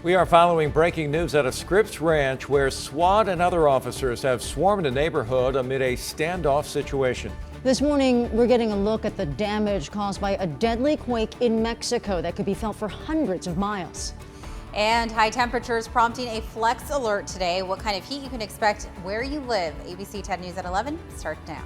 We are following breaking news out of Scripps Ranch, where SWAT and other officers have swarmed a neighborhood amid a standoff situation. This morning, we're getting a look at the damage caused by a deadly quake in Mexico that could be felt for hundreds of miles. And high temperatures prompting a flex alert today. What kind of heat you can expect where you live. ABC 10 News at 11 starts now.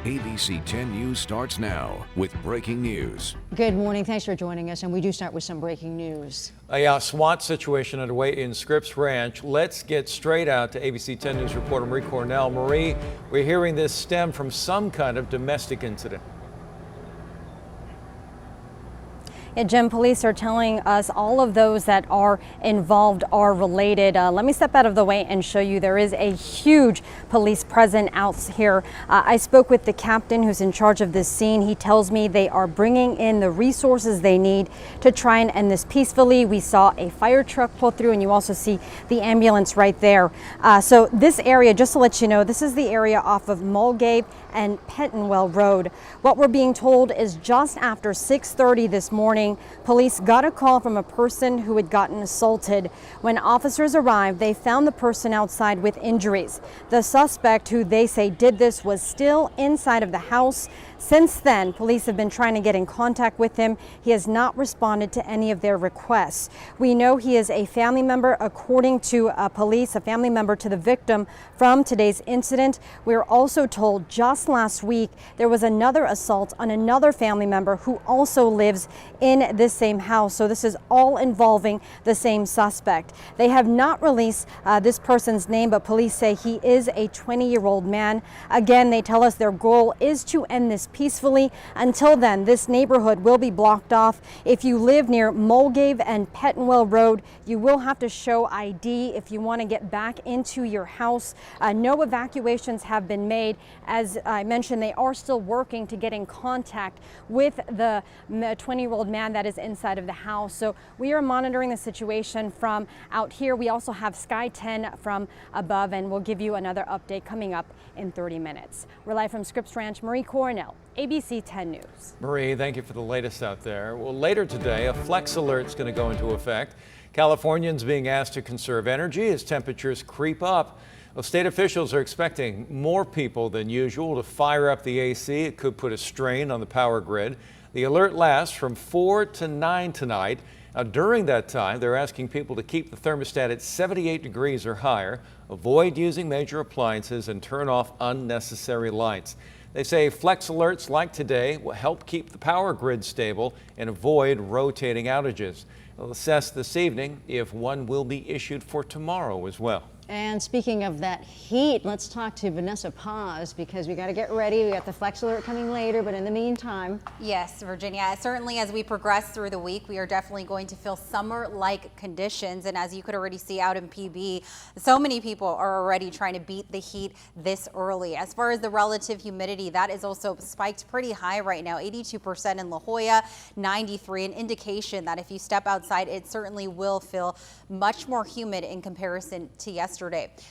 ABC 10 News starts now with breaking news. Good morning. Thanks for joining us. And we do start with some breaking news. A SWAT situation underway in Scripps Ranch. Let's get straight out to ABC 10 News reporter Marie Cornell. Marie, we're hearing this stem from some kind of domestic incident. Yeah, Jim, police are telling us all of those that are involved are related. Let me step out of the way and show you there is a huge police presence out here. I spoke with the captain who's in charge of this scene. He tells me they are bringing in the resources they need to try and end this peacefully. We saw a fire truck pull through, and you also see the ambulance right there. So this area, just to let you know, this is the area off of Mulgrave and Pentonwell Road. What we're being told is just after 6:30 this morning, police got a call from a person who had gotten assaulted. When officers arrived, they found the person outside with injuries. The suspect, who they say did this, was still inside of the house. Since then, police have been trying to get in contact with him. He has not responded to any of their requests. We know he is a family member, according to police, a family member to the victim from today's incident. We're also told just last week there was another assault on another family member who also lives in this same house. So this is all involving the same suspect. They have not released this person's name, but police say he is a 20-year-old man. Again, they tell us their goal is to end this peacefully. Until then, this neighborhood will be blocked off. If you live near Mulgrave and Pentonwell Road, you will have to show ID if you want to get back into your house. No evacuations have been made. As I mentioned, they are still working to get in contact with the 20-year-old man that is inside of the house. So we are monitoring the situation from out here. We also have Sky 10 from above, and we'll give you another update coming up in 30 minutes. We're live from Scripps Ranch. Marie Cornell, ABC 10 News. Marie, thank you for the latest out there. Well, later today, a flex alert is going to go into effect. Californians being asked to conserve energy as temperatures creep up. Well, state officials are expecting more people than usual to fire up the AC. It could put a strain on the power grid. The alert lasts from 4 to 9 tonight. Now, during that time, they're asking people to keep the thermostat at 78 degrees or higher, avoid using major appliances, and turn off unnecessary lights. They say flex alerts like today will help keep the power grid stable and avoid rotating outages. They'll assess this evening if one will be issued for tomorrow as well. And speaking of that heat, let's talk to Vanessa Paz, because we got to get ready. We got the flex alert coming later, but in the meantime. Yes, Virginia, certainly as we progress through the week, we are definitely going to feel summer-like conditions. And as you could already see out in PB, so many people are already trying to beat the heat this early. As far as the relative humidity, that is also spiked pretty high right now, 82% in La Jolla, 93, an indication that if you step outside, it certainly will feel much more humid in comparison to yesterday.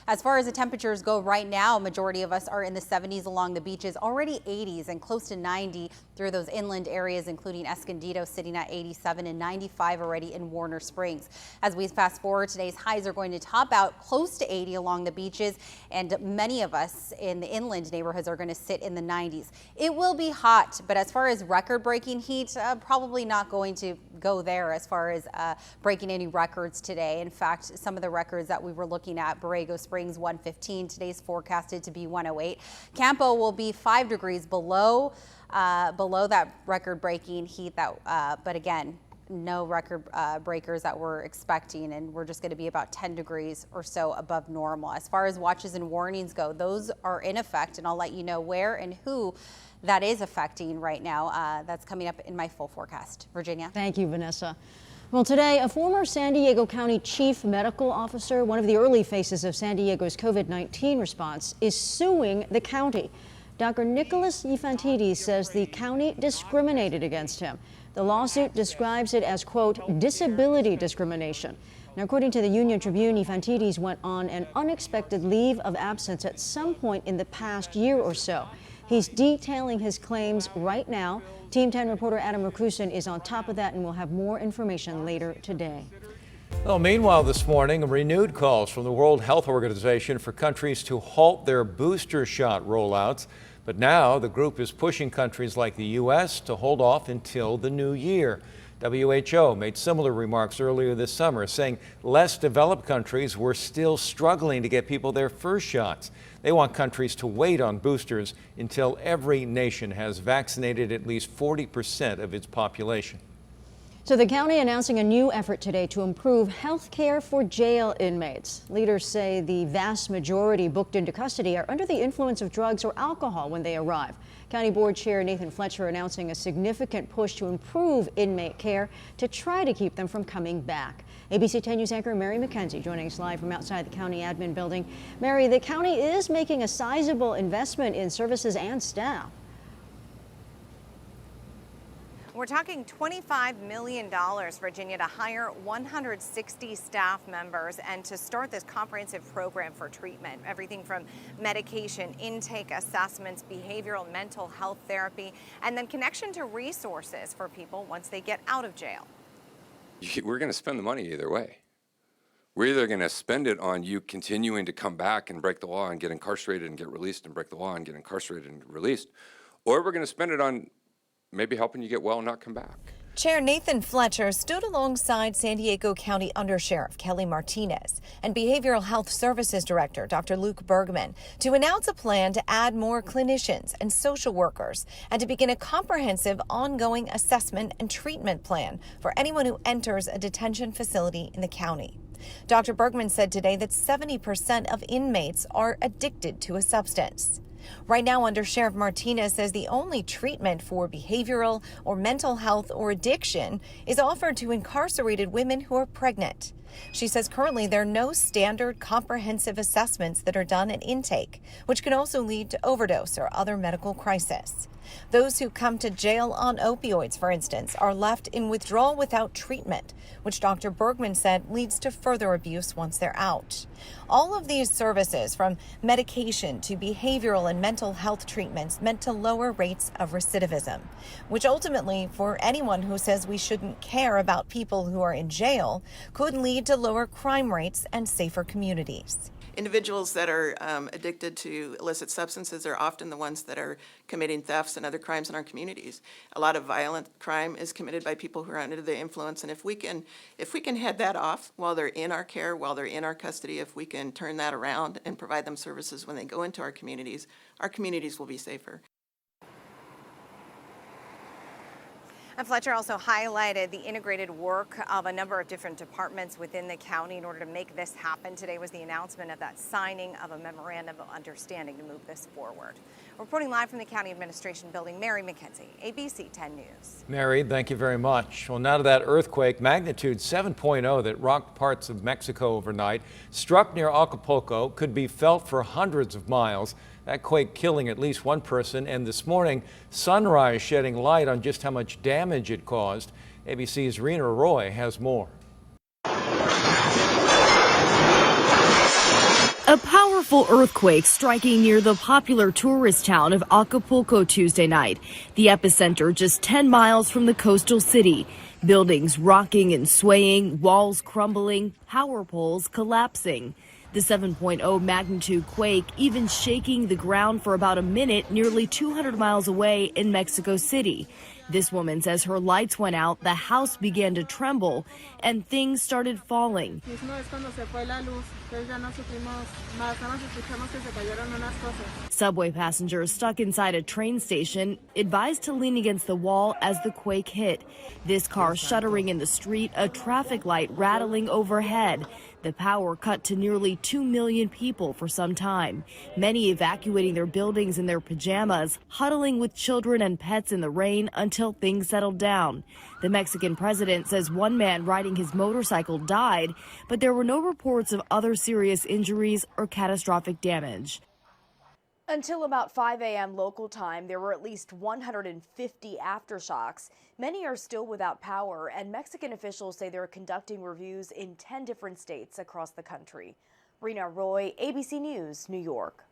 As far as the temperatures go right now, majority of us are in the 70s along the beaches, already 80s and close to 90 through those inland areas, including Escondido sitting at 87 and 95 already in Warner Springs. As we fast forward, today's highs are going to top out close to 80 along the beaches, and many of us in the inland neighborhoods are going to sit in the 90s. It will be hot, but as far as record-breaking heat, probably not going to go there as far as breaking any records today. In fact, some of the records that we were looking at, Borrego Springs 115, today's forecasted to be 108. Campo will be 5 degrees below that record-breaking heat. But again, no record breakers that we're expecting, and we're just going to be about 10 degrees or so above normal. As far as watches and warnings go, those are in effect, and I'll let you know where and who that is affecting right now. That's coming up in my full forecast. Virginia. Thank you, Vanessa. Well, today, a former San Diego County Chief Medical Officer, one of the early faces of San Diego's COVID-19 response, is suing the county. Dr. Nicholas Yfantides says the county discriminated against him. The lawsuit describes it as, quote, disability discrimination. Now, according to the Union Tribune, Yfantides went on an unexpected leave of absence at some point in the past year or so. He's detailing his claims right now. Team 10 reporter Adam Rakusin is on top of that, and we'll have more information later today. Well, meanwhile, this morning, renewed calls from the World Health Organization for countries to halt their booster shot rollouts. But now the group is pushing countries like the U.S. to hold off until the new year. WHO made similar remarks earlier this summer, saying less developed countries were still struggling to get people their first shots. They want countries to wait on boosters until every nation has vaccinated at least 40% of its population. So the county announcing a new effort today to improve health care for jail inmates. Leaders say the vast majority booked into custody are under the influence of drugs or alcohol when they arrive. County Board Chair Nathan Fletcher announcing a significant push to improve inmate care to try to keep them from coming back. ABC 10 News anchor Mary McKenzie joining us live from outside the county admin building. Mary, the county is making a sizable investment in services and staff. We're talking $25 million, Virginia, to hire 160 staff members and to start this comprehensive program for treatment. Everything from medication, intake assessments, behavioral and mental health therapy, and then connection to resources for people once they get out of jail. We're going to spend the money either way. We're either going to spend it on you continuing to come back and break the law and get incarcerated and get released and break the law and get incarcerated and released, or we're going to spend it on maybe helping you get well and not come back. Chair Nathan Fletcher stood alongside San Diego County Undersheriff Kelly Martinez and Behavioral Health Services Director Dr. Luke Bergman to announce a plan to add more clinicians and social workers and to begin a comprehensive ongoing assessment and treatment plan for anyone who enters a detention facility in the county. Dr. Bergman said today that 70% of inmates are addicted to a substance. Right now, Undersheriff Martinez says the only treatment for behavioral or mental health or addiction is offered to incarcerated women who are pregnant. She says currently there are no standard comprehensive assessments that are done at intake, which can also lead to overdose or other medical crisis. Those who come to jail on opioids, for instance, are left in withdrawal without treatment, which Dr. Bergman said leads to further abuse once they're out. All of these services, from medication to behavioral and mental health treatments, meant to lower rates of recidivism, which ultimately, for anyone who says we shouldn't care about people who are in jail, could lead to lower crime rates and safer communities. Individuals that are addicted to illicit substances are often the ones that are committing thefts and other crimes in our communities. A lot of violent crime is committed by people who are under the influence, and if we can head that off while they're in our care, while they're in our custody, if we can turn that around and provide them services when they go into our communities will be safer. And Fletcher also highlighted the integrated work of a number of different departments within the county in order to make this happen. Today was the announcement of that signing of a memorandum of understanding to move this forward. Reporting live from the County Administration Building, Mary McKenzie, ABC 10 News. Mary, thank you very much. Well, now to that earthquake, magnitude 7.0 that rocked parts of Mexico overnight, struck near Acapulco, could be felt for hundreds of miles. That quake killing at least one person, and this morning, sunrise shedding light on just how much damage it caused. ABC's Rena Roy has more. A powerful earthquake striking near the popular tourist town of Acapulco Tuesday night. The epicenter just 10 miles from the coastal city. Buildings rocking and swaying, walls crumbling, power poles collapsing. The 7.0 magnitude quake even shaking the ground for about a minute nearly 200 miles away in Mexico City. This woman says her lights went out, the house began to tremble, and things started falling. Subway passengers stuck inside a train station advised to lean against the wall as the quake hit. This car shuddering in the street, a traffic light rattling overhead. The power cut to nearly 2 million people for some time, many evacuating their buildings in their pajamas, huddling with children and pets in the rain until things settled down. The Mexican president says one man riding his motorcycle died, but there were no reports of other serious injuries or catastrophic damage. Until about 5 a.m. local time, there were at least 150 aftershocks. Many are still without power, and Mexican officials say they're conducting reviews in 10 different states across the country. Rena Roy, ABC News, New York.